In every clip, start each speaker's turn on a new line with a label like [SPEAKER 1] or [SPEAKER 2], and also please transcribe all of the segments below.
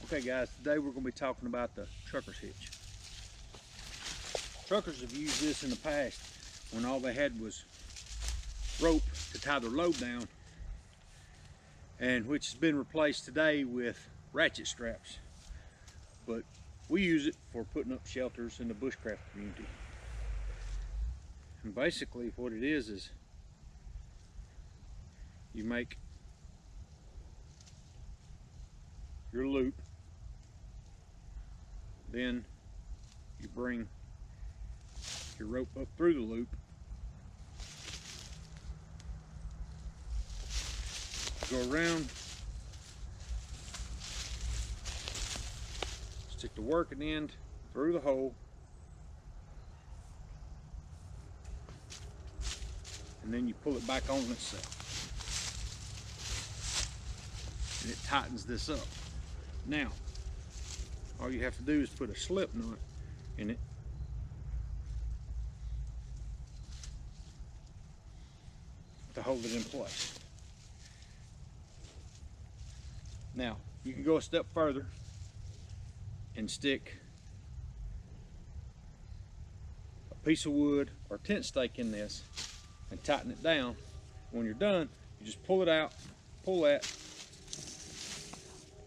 [SPEAKER 1] Okay guys, today we're going to be talking about the trucker's hitch. Truckers have used this in the past when all they had was rope to tie their load down, and which has been replaced today with ratchet straps. But we use it for putting up shelters in the bushcraft community. And basically what it is you make your loop, then you bring your rope up through the loop, go around, stick the working end through the hole, and then you pull it back on itself, and it tightens this up. Now all you have to do is put a slip knot in it to hold it in place. Now you can go a step further and stick a piece of wood or tent stake in this and tighten it down. When you're done, you just pull it out, pull that,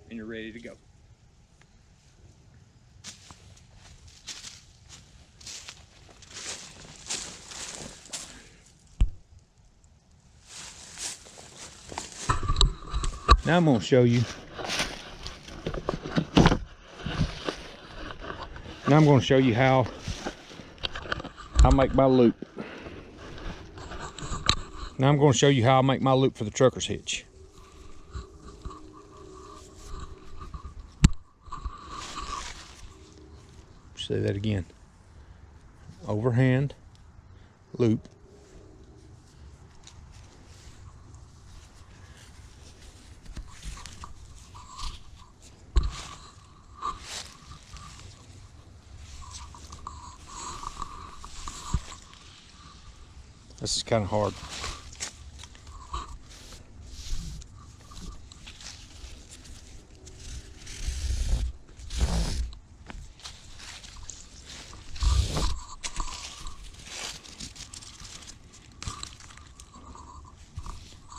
[SPEAKER 1] and you're ready to go. Now I'm going to show you. Now I'm going to show you how I make my loop. Now I'm going to show you how I make my loop for the trucker's hitch. Say that again. Overhand loop. This is kind of hard.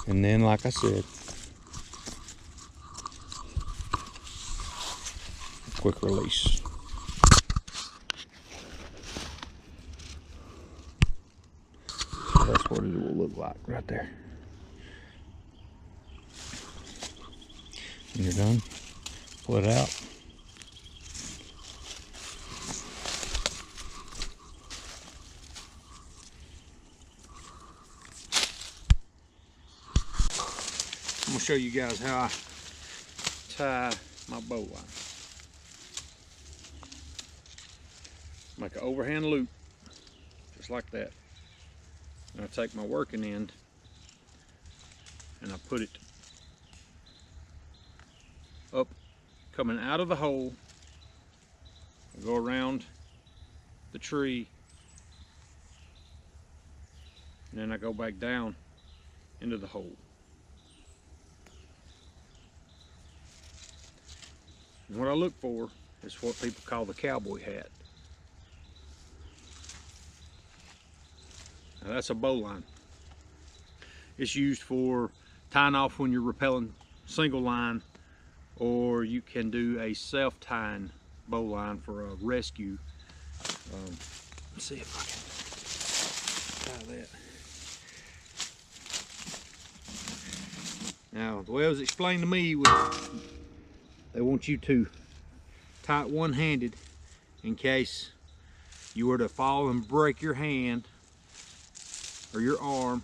[SPEAKER 1] And then, like I said, quick release. So that's what it will look like right there. When you're done, pull it out. I'm going to show you guys how I tie my bowline. Make an overhand loop, just like that. And I take my working end and I put it up, coming out of the hole. I go around the tree, and then I go back down into the hole. And what I look for is what people call the cowboy hat. Now that's a bowline. It's used for tying off when you're rappelling single line, or you can do a self-tying bowline for a rescue. Let's see if I can tie that. Now the way it was explained to me was they want you to tie it one-handed in case you were to fall and break your hand or your arm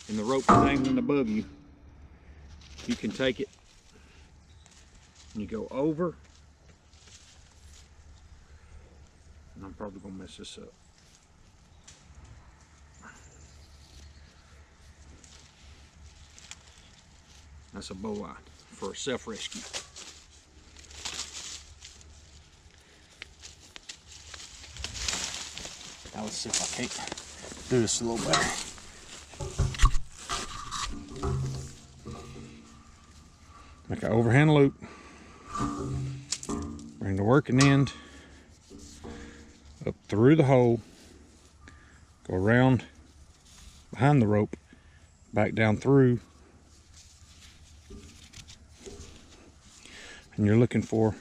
[SPEAKER 1] and the rope is dangling above you. You can take it and you go over, and I'm probably gonna mess this up. That's a bowline for a self-rescue. Now let's see if I can't do this a little better. Make an overhand loop. Bring the working end up through the hole, go around behind the rope, back down through, and you're looking for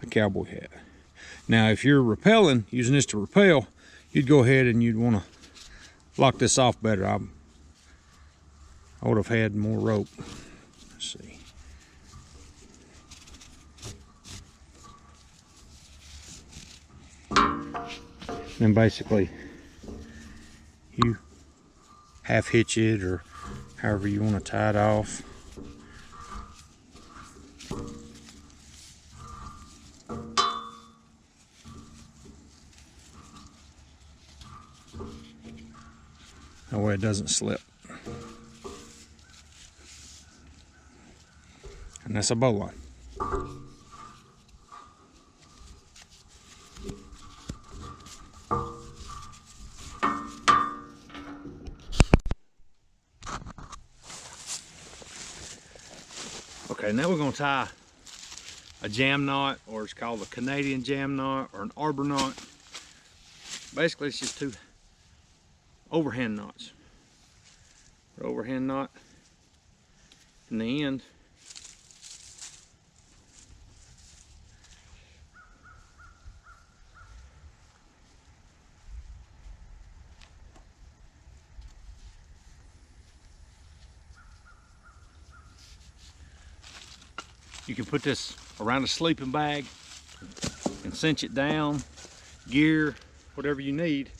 [SPEAKER 1] a cowboy hat. Now if you're rappelling, using this to rappel, you'd go ahead and you'd want to lock this off better. I would have had more rope. Let's see. Then basically you half hitch it, or however you want to tie it off. That way it doesn't slip. And that's a bowline. Okay, now we're going to tie a jam knot, or it's called a Canadian jam knot or an arbor knot. Basically, it's just two overhand knots. The overhand knot in the end. You can put this around a sleeping bag and cinch it down, gear, whatever you need.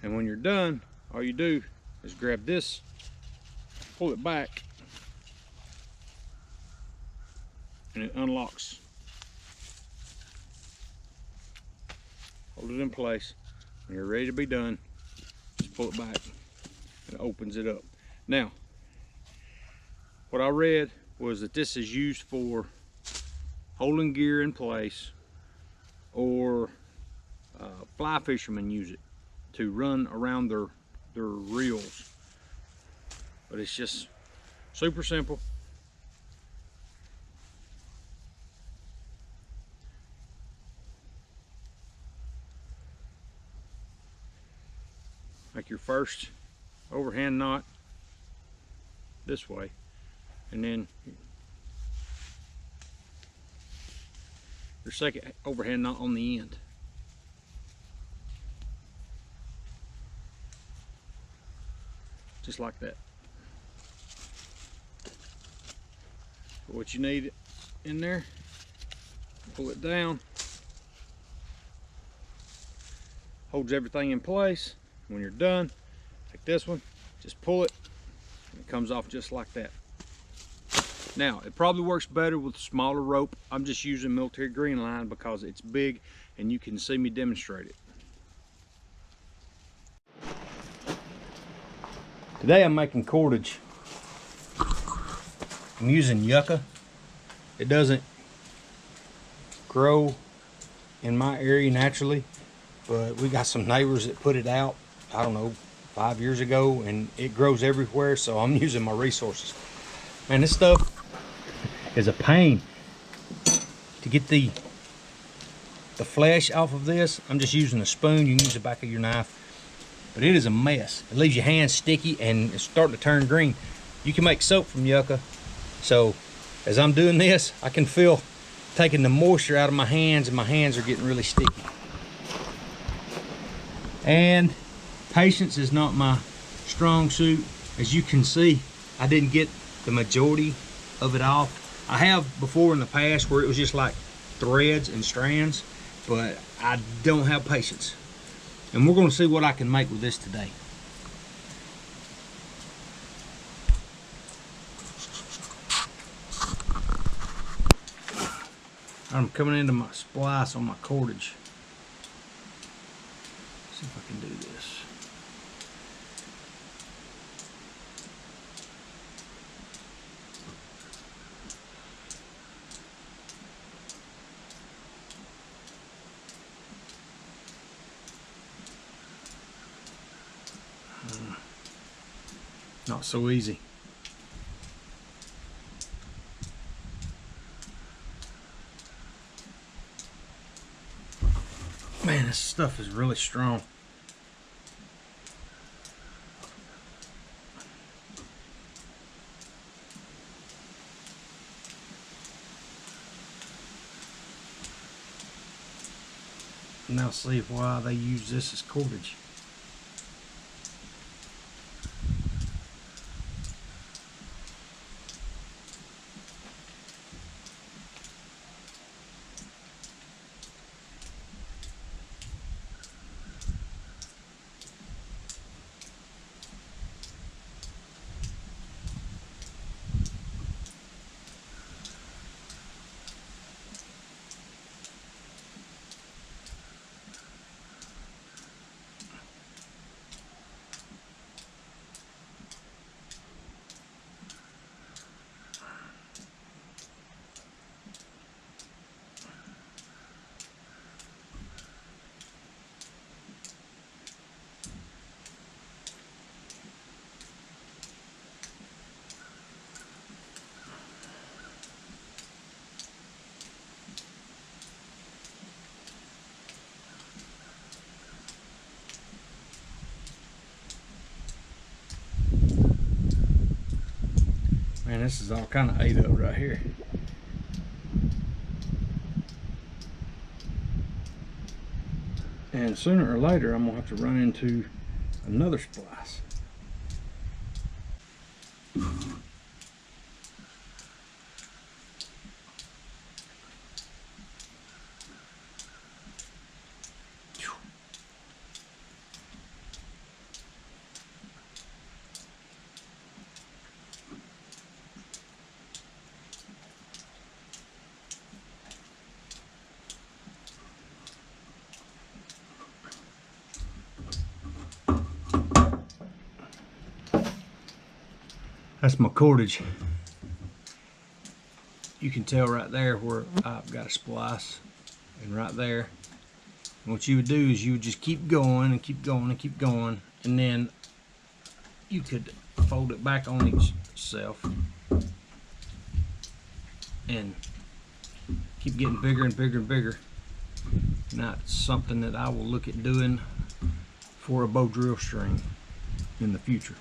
[SPEAKER 1] And when you're done, all you do is grab this, pull it back, and it unlocks. Hold it in place. When you're ready to be done, just pull it back and it opens it up. Now, what I read was that this is used for holding gear in place, or fly fishermen use it to run around their reels. But it's just super simple. Make your first overhand knot this way, and then your second overhand knot on the end. Just like that. Put what you need in there, pull it down, holds everything in place. When you're done, take this one, just pull it, and it comes off just like that. Now, it probably works better with smaller rope. I'm just using military green line because it's big and you can see me demonstrate it. Today I'm making cordage. I'm using yucca. It doesn't grow in my area naturally, but we got some neighbors that put it out, I don't know, 5 years ago, and it grows everywhere, so I'm using my resources. Man, this stuff is a pain to get the flesh off of this. I'm just using a spoon. You can use the back of your knife. But it is a mess. It leaves your hands sticky and it's starting to turn green. You can make soap from yucca. So as I'm doing this, I can feel taking the moisture out of my hands, and my hands are getting really sticky. And patience is not my strong suit. As you can see, I didn't get the majority of it off. I have before in the past where it was just like threads and strands, but I don't have patience. And we're going to see what I can make with this today. I'm coming into my splice on my cordage. Let's see if I can do this. Not so easy. Man, this stuff is really strong. Now see why they use this as cordage. Man, this is all kind of ate up right here. And sooner or later, I'm gonna have to run into another splice. That's my cordage. You can tell right there where I've got a splice, and right there. And what you would do is you would just keep going and keep going and keep going, and then you could fold it back on itself and keep getting bigger and bigger and bigger. And that's something that I will look at doing for a bow drill string in the future.